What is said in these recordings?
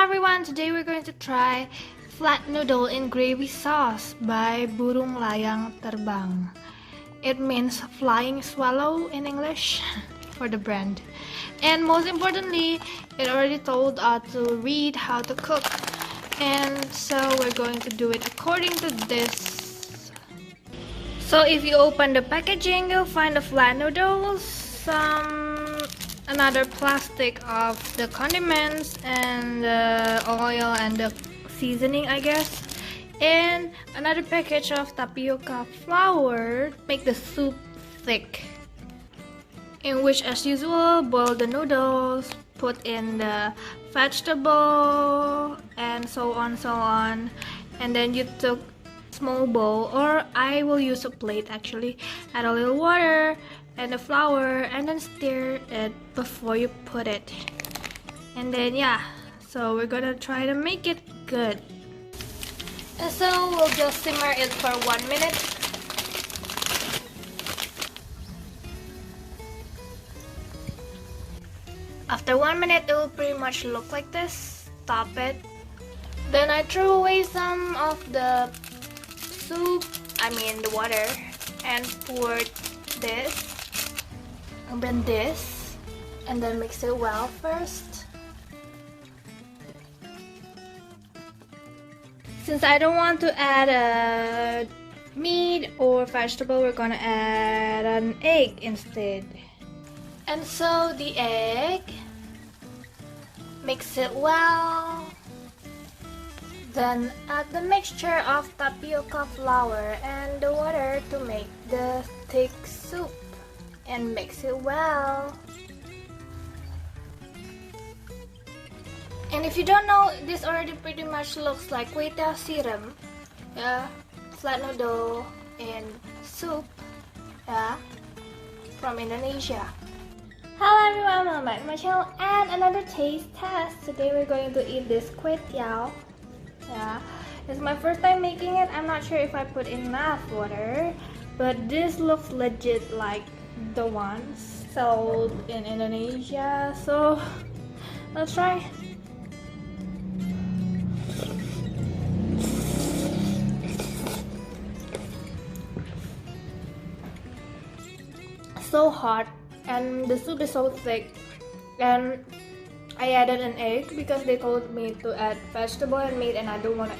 everyone, today we're going to try flat noodle in gravy sauce by Burung Layang terbang. It means flying swallow in English for the brand. And most importantly, it already told us to read how to cook. And so we're going to do it according to this. So if you open the packaging, you'll find the flat noodles, another plastic of the condiments and the oil and the seasoning, I guess, and another package of tapioca flour to make the soup thick, in which, as usual, boil the noodles, put in the vegetable, and so on, and then you took small bowl, or I will use a plate actually, add a little water and the flour, and then stir it before you put it. And then yeah, so we're gonna try to make it good. And so we'll just simmer it for 1 minute. After 1 minute, it will pretty much look like this. Stop it. Then I threw away some of the soup, the water, and poured this, and then this, and then mix it well first. Since I don't want to add meat or vegetable, we're gonna add an egg instead. And so the egg, mix it well. Then add the mixture of tapioca flour and the water to make the thick soup, and mix it well. And if you don't know, this already pretty much looks like Kwetiau Siram, flat noodle and soup, from Indonesia. Hello everyone, welcome back to my channel and another taste test. Today we're going to eat this kwetiau. It's my first time making it. I'm not sure if I put enough water, but this looks legit like the ones sold in Indonesia. So let's try. So hot, and the soup is so thick, and I added an egg because they told me to add vegetable and meat, and I don't want to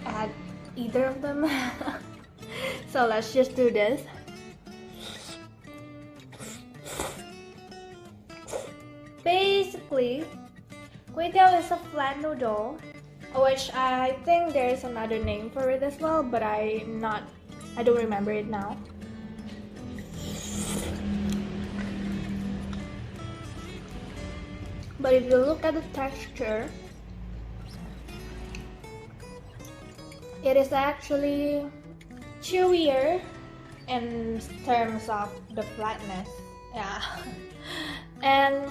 add either of them. So let's just do this. Basically, kwetiau is a flat noodle, which I think there is another name for it as well, but I don't remember it now. But if you look at the texture, it is actually chewier in terms of the flatness. And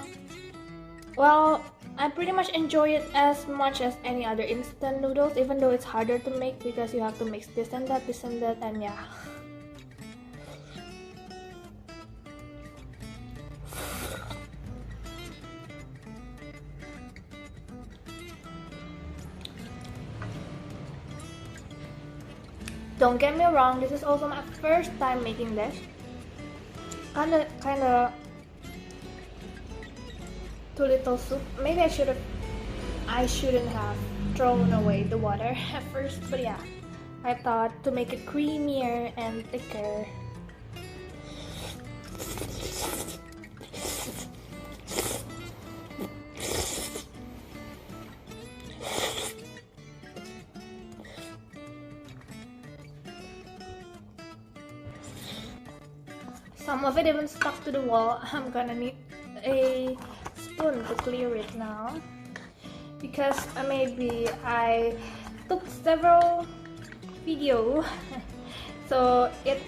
well, I pretty much enjoy it as much as any other instant noodles, even though it's harder to make because you have to mix this and that, and yeah. Don't get me wrong, this is also my first time making this. Kinda too little soup. Maybe I shouldn't have thrown away the water at first, but yeah, I thought to make it creamier and thicker. Some of it even stuck to the wall. I'm gonna need a spoon to clear it now, because maybe I took several videos, so it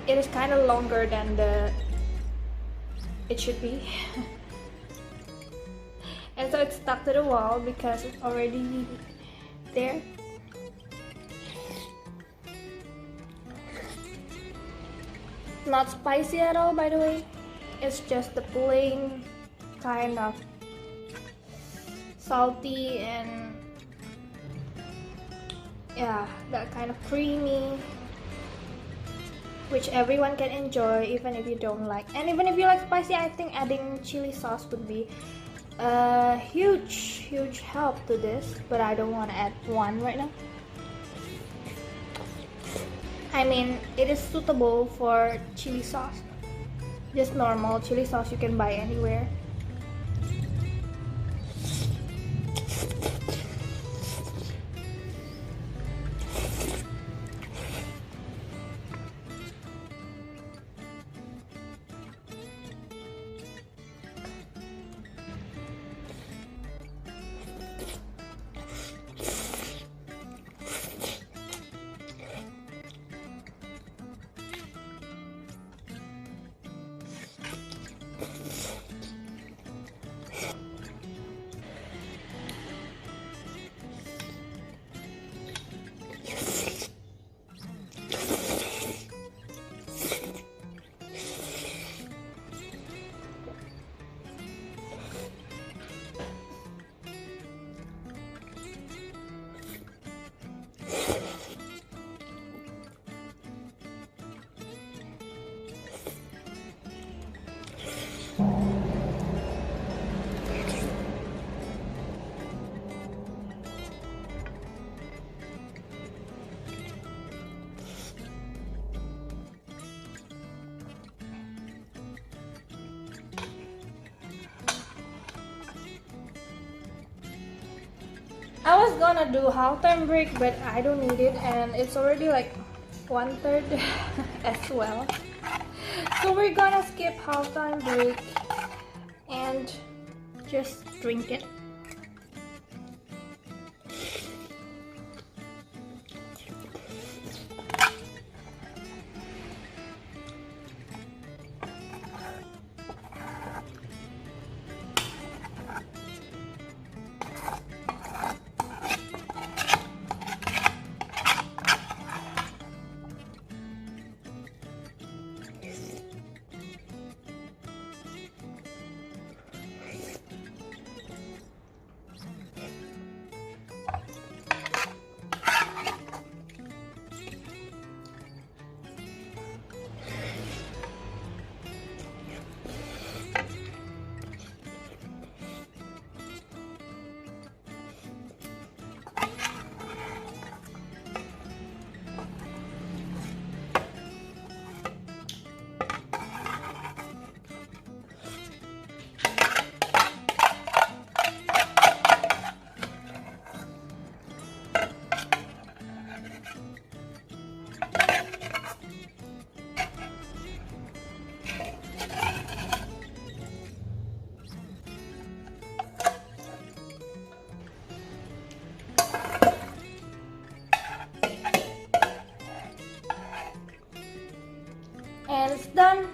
is kind of longer than it should be. And so it's stuck to the wall because it's already there. Not spicy at all, by the way. It's just the plain kind of salty and yeah, that kind of creamy, which everyone can enjoy even if you don't like. And even if you like spicy, I think adding chili sauce would be a huge help to this, but I don't want to add one right now. I mean, it is suitable for chili sauce, just normal chili sauce you can buy anywhere. I was gonna do halftime break, but I don't need it, and it's already like 1/3 as well. So we're gonna skip halftime break and just drink it. And it's done.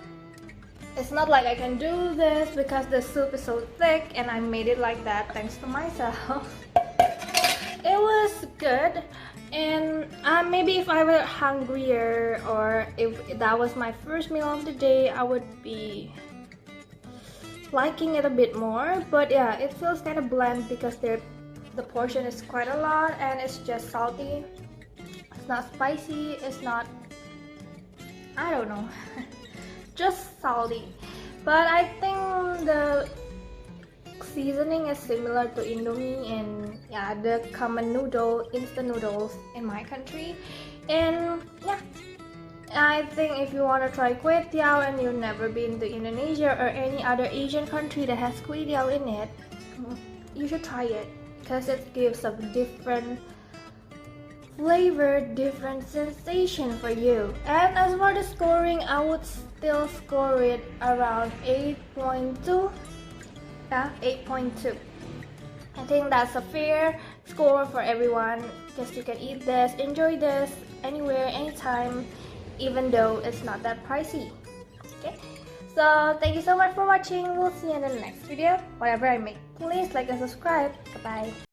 It's not like I can do this because the soup is so thick, and I made it like that thanks to myself. It was good, and maybe if I were hungrier or if that was my first meal of the day, I would be liking it a bit more. But yeah, it feels kind of bland because the portion is quite a lot and it's just salty. It's not spicy, it's not, I don't know, just salty. But I think the seasoning is similar to Indomie and yeah, the common noodle, instant noodles in my country. And yeah, I think if you want to try Kwetiau and you've never been to Indonesia or any other Asian country that has Kwetiau in it, you should try it because it gives a different flavor, different sensation for you. And as for the scoring, I would still score it around 8.2. Yeah, 8.2. I think that's a fair score for everyone because you can eat this, enjoy this anywhere, anytime, even though it's not that pricey. Okay, so thank you so much for watching. We'll see you in the next video. Whatever I make, please like and subscribe. Goodbye.